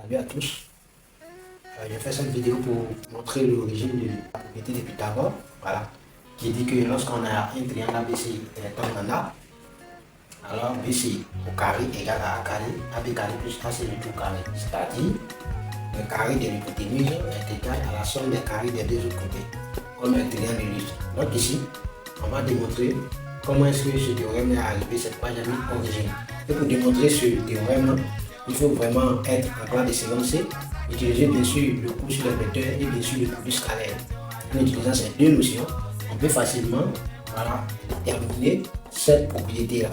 Salut à tous. Je fais cette vidéo pour montrer l'origine de la propriété de Pythagore. Voilà. Qui dit que lorsqu'on a un triangle ABC et rectangle en A, alors BC au carré égale à A carré, AB carré plus AC du tout carré. C'est-à-dire, le carré de l'hypoténuse est égal à la somme des carrés des deux autres côtés, comme un triangle illustre. Donc ici, on va démontrer comment est-ce que ce théorème est arrivé, cette page a mis origine. Et pour démontrer ce théorème, il faut vraiment être en classe de seconde C, utiliser bien sûr le cours sur les vecteurs et bien sûr le produit scalaire. En utilisant ces deux notions, on peut facilement terminer cette propriété-là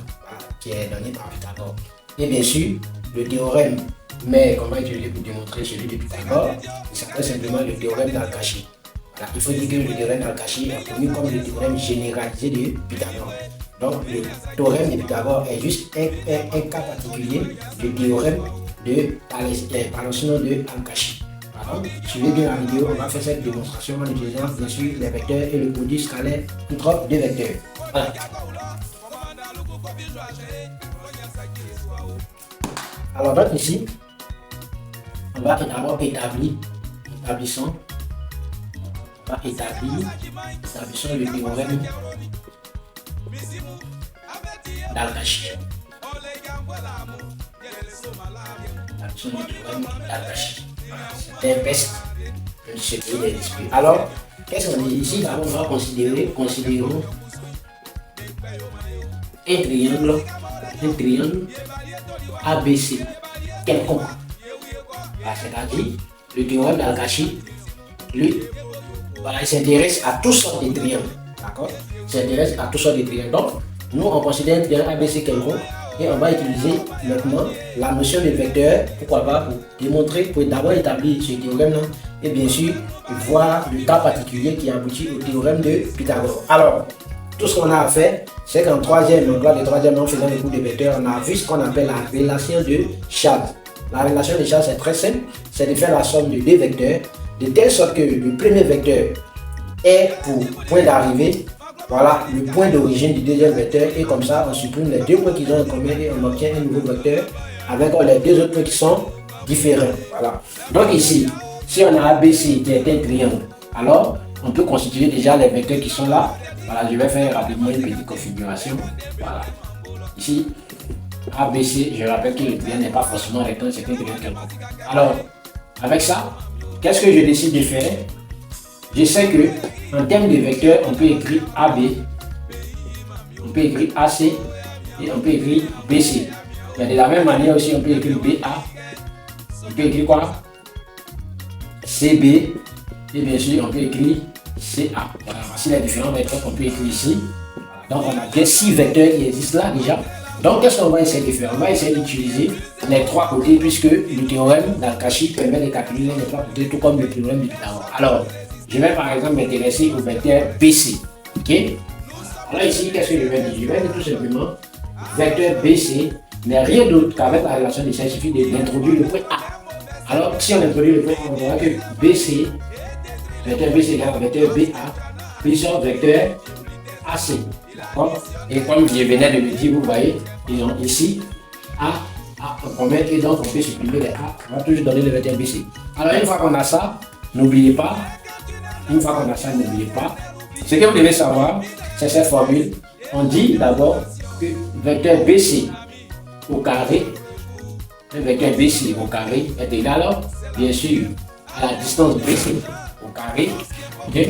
qui est donnée par Pythagore. Et bien sûr, le théorème, mais qu'on va utiliser pour démontrer celui de Pythagore, il s'appelle simplement le théorème d'Al-Kashi. Voilà, il faut dire que le théorème d'Al-Kashi est connu comme le théorème généralisé de Pythagore. Donc le théorème de Pythagore est juste un cas particulier du théorème de Palensino de Al-Kashi. Suivez bien la vidéo, on va faire cette démonstration en utilisant bien sûr les vecteurs et le produit scalaire entre deux vecteurs. Voilà. Alors donc ici, on va d'abord établissons le théorème d'Al-Kashi. C'est un peste de ce qui est discuté. Alors, qu'est-ce qu'on dit ici? D'abord, on va considérer un triangle ABC quelconque. C'est-à-dire, le théorème d'Al-Kashi, lui, il s'intéresse à toutes sortes de triangles. D'accord? Il s'intéresse à toutes sortes de triangles. Donc, nous, on considère un triangle ABC quelconque et on va utiliser maintenant la notion de vecteur, pourquoi pas, pour démontrer, pour d'abord établir ce théorème-là et bien sûr, voir le cas particulier qui aboutit au théorème de Pythagore. Alors, tout ce qu'on a à faire, c'est qu'en troisième, en classe de troisième, en faisant le cours de vecteurs, on a vu ce qu'on appelle la relation de Charles. La relation de Charles, c'est très simple, c'est de faire la somme de deux vecteurs, de telle sorte que le premier vecteur est pour point d'arrivée, voilà le point d'origine du deuxième vecteur, et comme ça on supprime les deux points qu'ils ont en commun et on obtient un nouveau vecteur avec les deux autres points qui sont différents. Voilà. Donc ici, si on a ABC qui est un triangle, alors on peut constituer déjà les vecteurs qui sont là. Voilà, je vais faire rapidement une petite configuration. Voilà. Ici, ABC, je rappelle que le triangle n'est pas forcément rectangle, c'est un triangle quelconque. Alors, avec ça, qu'est-ce que je décide de faire? Je sais que en termes de vecteurs, on peut écrire AB, on peut écrire AC et on peut écrire BC. Mais de la même manière aussi, on peut écrire BA, on peut écrire quoi? CB et bien sûr, on peut écrire CA. Voilà, voici les différents vecteurs qu'on peut écrire ici. Donc, on a bien 6 vecteurs qui existent là déjà. Donc, qu'est-ce qu'on va essayer de faire? On va essayer d'utiliser les trois côtés puisque le théorème d'Al-Kashi permet de calculer les trois côtés tout comme le théorème de Pythagore. Alors, je vais par exemple m'intéresser au vecteur BC. Ok? Alors ici, qu'est-ce que je vais dire? Je vais dire tout simplement vecteur BC n'est rien d'autre qu'avec la relation de ça, il suffit d'introduire le point A. Alors, si on introduit le point A, on verra que BC, vecteur BC égale vecteur BA, plus vecteur AC. D'accord? Et comme je venais de le dire, vous voyez, ils ont ici A en commun et donc on peut supprimer les A, on va toujours donner le vecteur BC. Alors, une fois qu'on a ça, n'oubliez pas, ce que vous devez savoir, c'est cette formule. On dit d'abord que vecteur BC au carré, le vecteur BC au carré est égal, bien sûr, à la distance BC au carré. Ok?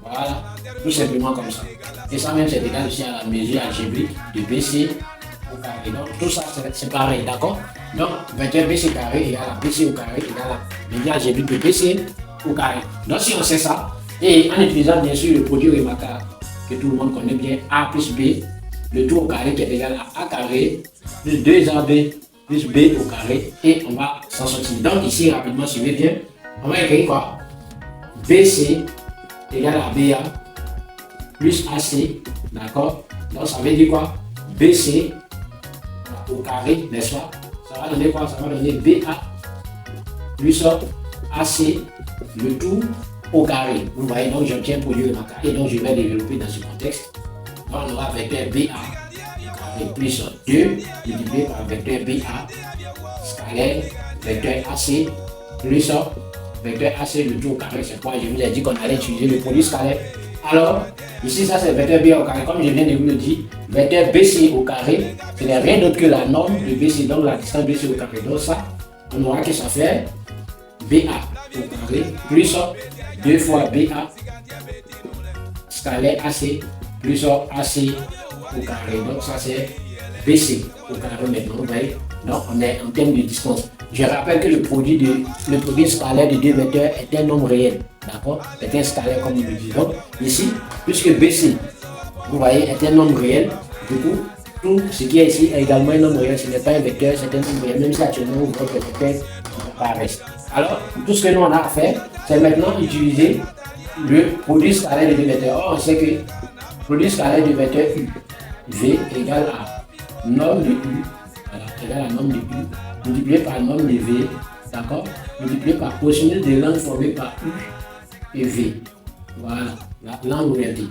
Voilà, tout simplement comme ça. Et ça même, c'est égal aussi à la mesure algébrique de BC au carré. Donc, tout ça, c'est pareil, d'accord? Donc, vecteur BC carré égale à BC au carré égale à la mesure algébrique de BC au carré. Donc si on sait ça, et en utilisant bien sûr le produit remarquable que tout le monde connaît bien, A plus B, le tout au carré qui est égal à A carré, plus 2AB plus B au carré, et on va s'en sortir. Donc ici, rapidement, suivez bien, on va écrire quoi? BC égale à BA plus AC, d'accord? Donc ça veut dire quoi? BC au carré, n'est-ce pas? Ça va donner quoi? Ça va donner BA plus AC, le tout au carré. Vous voyez, donc j'obtiens un produit remarquable et donc je vais développer dans ce contexte. Donc on aura vecteur BA carré plus 2 divisé par vecteur BA scalaire vecteur AC plus vecteur AC le tout au carré. C'est pourquoi je vous ai dit qu'on allait utiliser le produit scalaire. Alors, ici, ça c'est vecteur BA au carré. Comme je viens de vous le dire, vecteur BC au carré, ce n'est rien d'autre que la norme de BC, donc la distance BC au carré. Donc ça, on aura que ça fait BA au carré plus 2 fois BA scalaire AC plus AC au carré. Donc ça c'est BC au carré maintenant. Vous voyez, donc on est en termes de distance. Je rappelle que le produit scalaire de deux vecteurs est un nombre réel. D'accord? C'est un scalaire comme nous le disons. Ici, puisque BC, vous voyez, est un nombre réel, du coup, tout ce qui est ici est également un nombre réel. Ce n'est pas un vecteur, c'est un nombre réel, même si actuellement votre vecteur apparaît. Alors, tout ce que nous on a à faire, c'est maintenant utiliser le produit scalaire de deux vecteurs. Or, on sait que le produit scalaire de vecteur U, V égale à norme de U, voilà, égale à norme de U, multiplié par norme de V, d'accord, multiplié par cosinus de l'angle formé par U et V. Voilà, l'angle orienté.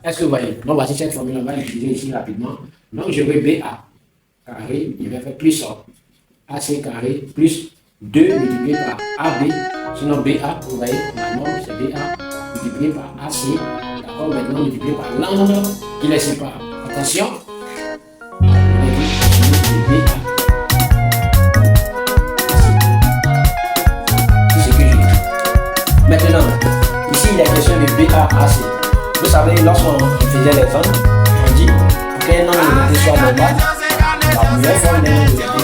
Est-ce que vous voyez? Donc voici cette formule, on va l'utiliser ici rapidement. Donc je vais BA carré, je vais faire plus AC carré plus 2 multiplié par AB. Sinon BA, vous voyez, la norme c'est BA multiplié par AC. D'accord, maintenant multiplié par l'angle qui les sépare. Attention, BA. Maintenant, ici il est question de BAAC. Vous savez, lorsqu'on faisait les angles, on dit pour qu'un angle de soit normal, la meilleure forme d'un angle de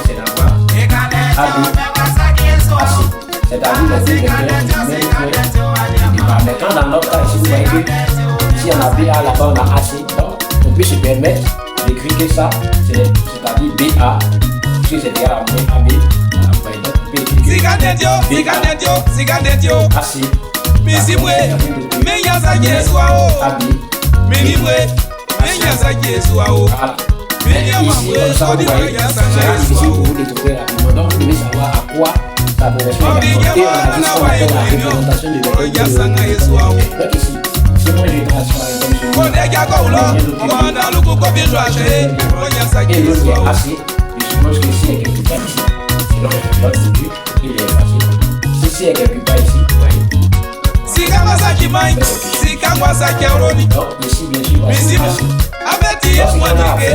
c'est d'avoir ABAC. C'est-à-dire les deux vecteurs du même point de départ. Mais quand dans notre cas ici, vous voyez que ici on a BA, là-bas on a AC, donc on peut se permettre d'écrire que ça, c'est-à-dire BA, puisque c'est égal à moins AB. AC. Misimwe, menyaza Jeswao. Minimwe, menyaza Jeswao. Ici, ça vous voyez, c'est difficile pour vous de trouver rapidement. Donc vous devez savoir à quoi ça correspond. Et on a dit ce qu'on appelle la représentation de vecteur. Donc ici, si moi je transforme comme celui-là, et l'autre est AC, je suppose que ici est quelque part ici. Sinon, l'autre produit, il est facile. Si c'est quelque part ici, vous voyez. Sikamazaki Mike, Sikamazaki Aroni. Donc ici, bien sûr, Misimu, Abeti Mwanike,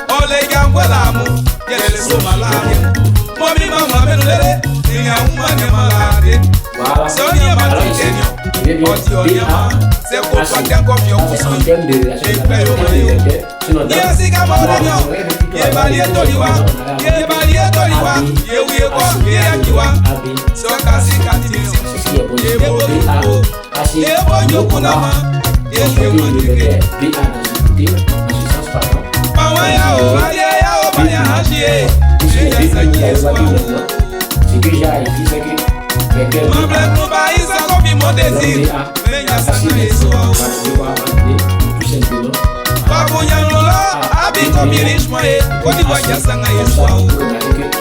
Olega Mwalamu, Yele Somalade. Momi Mama Benulele, Nia Umane Malade. Voilà. Sonia Matenyo, Otionia, c'est pour toi qu'un copion. C'est en termes de relation de vecteur. Sinon, dans ce que j'ai ici, c'est que vecteur il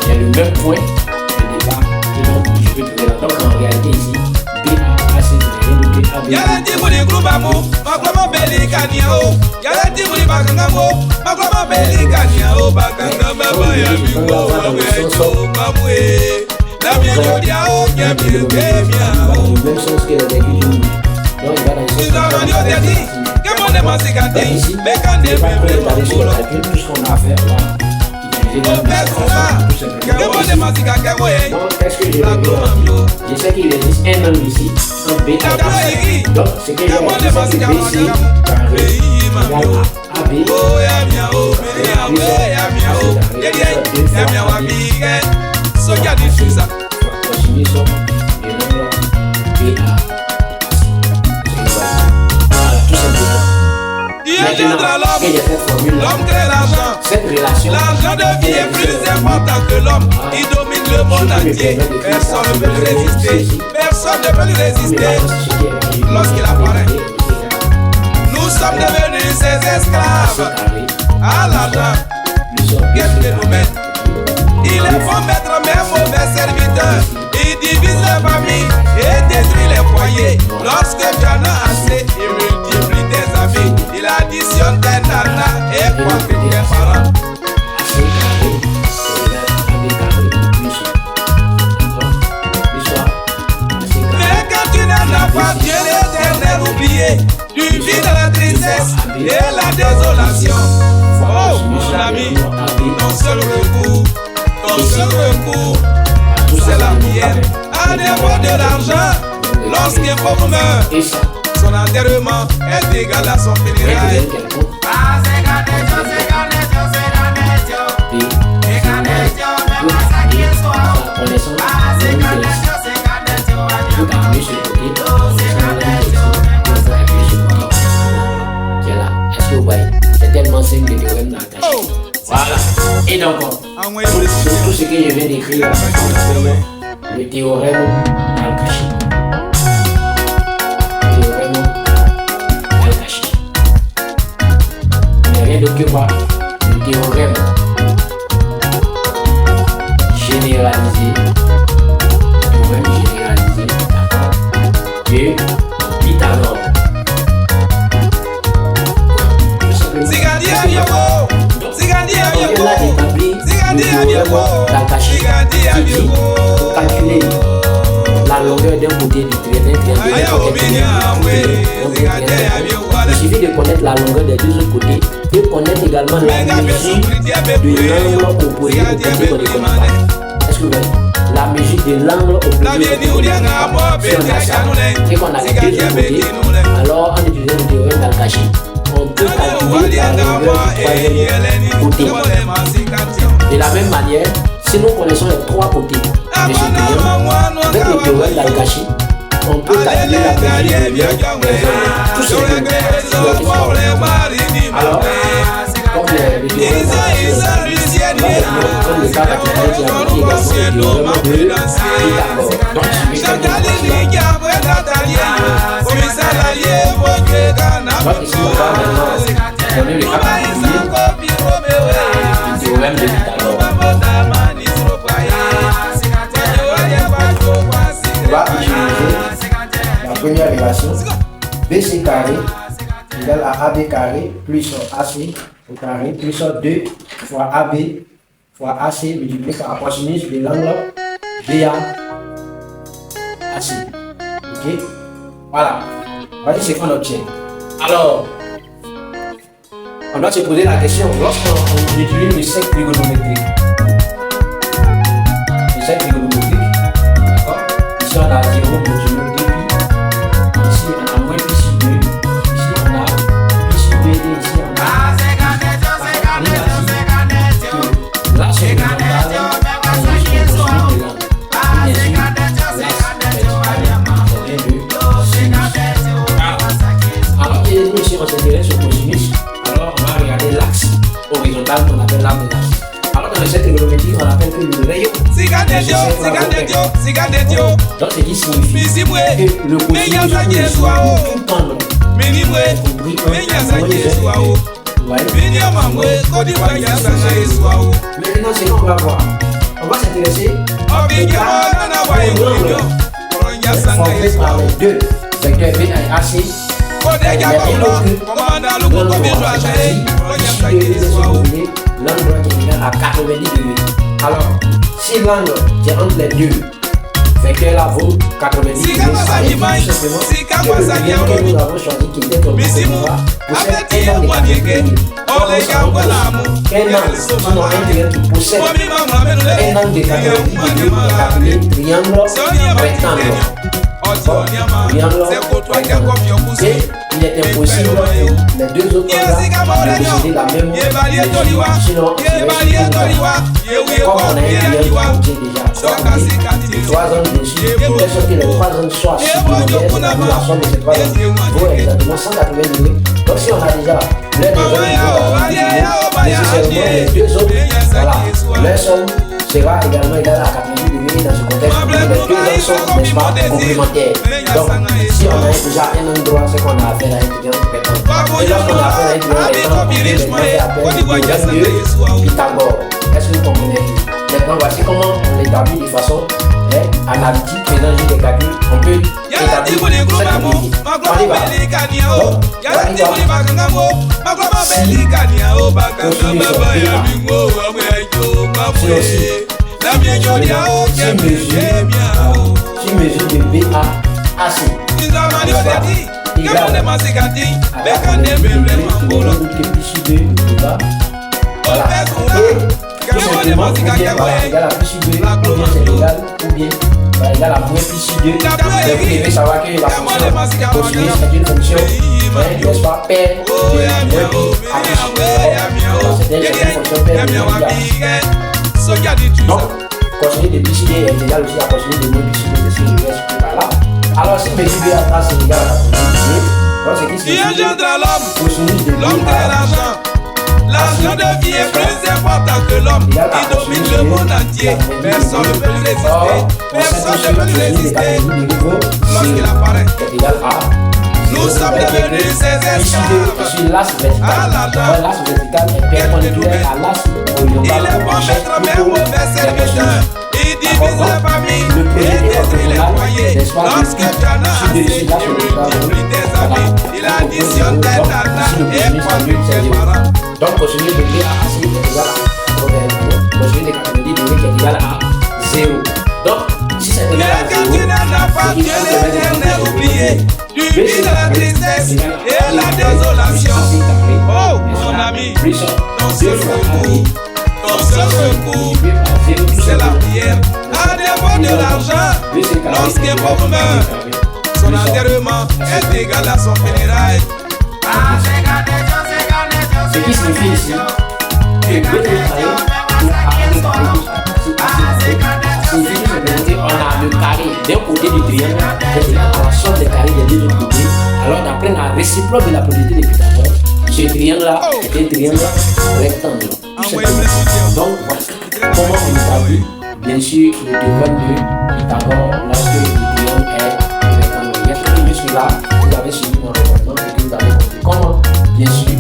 y a le même point de départ et donc je peux trouver là. Donc en réalité ici, BAAC c'est rien d'autre que AB. Yala timuli grubamo, maklama belikaniao. Yala timuli bakangamo, maklama belikaniao. Bakanga baba ya bibo, wecho mamwe. La miodiao, kemia. Même chose que le véhicule du monde. Donc il va dans ce sens. Comment les massicati, mais quand les calcul, tout ce qu'on a à faire là, comment les massicati, donc est-ce que je vais je sais qu'il existe un angle ici, un B. Donc ce que je vais c'est que BC carré égale à AB. Continuer sur le nombre BA. L'homme crée l'argent. Cette relation, l'argent devient plus important que l'homme. Il domine le monde entier. Personne ne peut lui résister. Personne ne peut lui résister lorsqu'il apparaît. Nous sommes devenus ses esclaves. À l'argent, qu'est-ce que nous met? Il est bon mettre mes mauvais serviteurs. Il divise les familles et détruit les foyers. Lorsque tu en as assez, il multiplie tes amis. Il additionne tes nanas et quoi que tes parents. tristesse et la désolation. Oh mon ami, ton seul recours, c'est la prière. À défaut de l'argent, lorsqu'un pauvre meurt, son enterrement est égal à son funérail. C'est tellement simple que tu dans le cachet. Voilà. Et donc, tout ce que je viens d'écrire, le théorème dans le cachet. Le théorème dans le cachet. Il n'y a rien d'autre que quoi? Le théorème généralisé. Le théorème généralisé, d'accord? De Pythagore. Pour calculer la longueur d'un côté du triangle, il suffit de connaître la longueur des deux autres côtés et connaître également la mesure de l'angle opposé au côté qu'on ne connaît pas. Est-ce que vous voyez? La mesure de l'angle opposé au côté qu'on ne connaît pas. Si on a ça et qu'on a les deux autres côtés, alors en utilisant le théorème d'Al-Kashi, on peut calculer la longueur du troisième côté. De la même manière, si nous connaissons les trois côtés de ce triangle, avec le théorème d'Al-Kashi, on peut calculer la mesure de tout ce que alors, comme le théorème comme le cas particulier qui a appliqué également le théorème de Pythagore. Donc, je vais donc ici, on va maintenant donner le cas particulier du théorème de Pythagore. On va utiliser la première relation BC carré égale à AB carré plus AC au carré plus 2 fois AB fois AC multiplié par la cosinus de l'angle BA AC. Ok? Voilà. Voici ce qu'on obtient. Alors, on doit se poser la question, lorsqu'on utilise le cercle trigonométrique, d'accord? Ici on a 0 modulo 2pi, ici on a moins pi sur 2, ici on a pi sur 2 et ici on a là c'est le mental, alors ici on s'intéresse au cosinus, alors on va regarder l'axe horizontal qu'on appelle l'axe de l'axe. Alors dans le cercle trigonométrique on appelle que le rayon. Donc ce qui signifie que le cosinus tout le temps compris maintenant c'est qu'on va voir. On va s'intéresser formé par les deux vecteurs V et AC. L'angle qui est à 90 degrés. Alors, si l'angle qui est entre les deux vecteurs là vaut 90 degrés, ça veut dire tout simplement que le lien que nous avons choisi qui était comme ça possède un angle de 90 degrés. Un angle, sinon un triangle qui possède un angle de 90 degrés est appelé triangle rectangle. Et il est impossible pour les deux autres angles de posséder la même mesure. Sinon, comme on a un triangle qui contient déjà 3 angles dessus, de sorte que les 3 angles soient supplémentaires, c'est-à-dire la somme de ces 3 angles vaut exactement 180 degrés. Donc si on a déjà les deux angles qui vont nécessairement les deux autres, voilà, leur somme sera également égale à 90 degrés dans ce contexte. Les deux angles sont, n'est-ce pas, complémentaires. Donc, si on a déjà un angle droit, c'est qu'on a affaire à un triangle rectangle. Et lorsqu'on a affaire à un triangle rectangle, on fait appel au théorème de Pythagore. Est-ce que vous comprenez? Maintenant, voici comment on l'établit de façon analytique, faisant juste des calculs. On peut établir cette quantité. On y va. Si mesure de BA AC égale Mazigadi, Voilà, Bekane le Bemble Mambolo. plus 2 de bas. Voilà. Tout simplement, ou bien voilà, égal à plus 2, ou bien c'est égal, ou bien voilà, égal à moins plus 2. Donc vous devez savoir que la fonction cosinus est une fonction, n'est-ce pas, paire de moins pi à plus 2. C'est une fonction paire de moins pi à plus 2. Donc, cosinus de plus 2 est égal aussi à cosinus de moins plus 2, c'est ce que je vais expliquer par là. Alors, si mes B à c'est égal à la cosinus de donc c'est qui Dieu engendra cosinus de l'homme de l'argent. L'argent devient plus important que l'homme. Il domine le monde entier. Personne ne peut lui résister. Personne ne peut lui résister. Lorsqu'il apparaît, nous sommes devenus ses esclaves. À l'argent, il est bon d'être même mauvais serviteur. Il divise les familles et détruit les foyers. Lorsque tu en as assez, il multiplie tes amis. Il additionne tes talents et conduit tes parents. Donc, cosinus de B à AC est égal à cosinus de 90 degrés qui est égal à 0. Donc, si c'est égal à 0, mais quand tu n'as pas Dieu l'éternel oublié, tu vis la tristesse et la désolation. Oh, mon ami, ton seul recours, c'est la prière. À défaut de l'argent, lorsqu'un pauvre meurt, son enterrement est égal à son funérail. Ce qui signifie ici que B signifie on a le carré d'un côté du triangle est égal à la somme des carrés des deux autres côtés. Alors d'après la réciproque de la propriété de Pythagore, ce triangle-là est un triangle rectangle. Donc voilà comment on établit bien sûr le théorème de Pythagore lorsque le triangle est rectangle. Jusque-là, vous avez suivi mon raisonnement et que vous avez compris comment bien sûr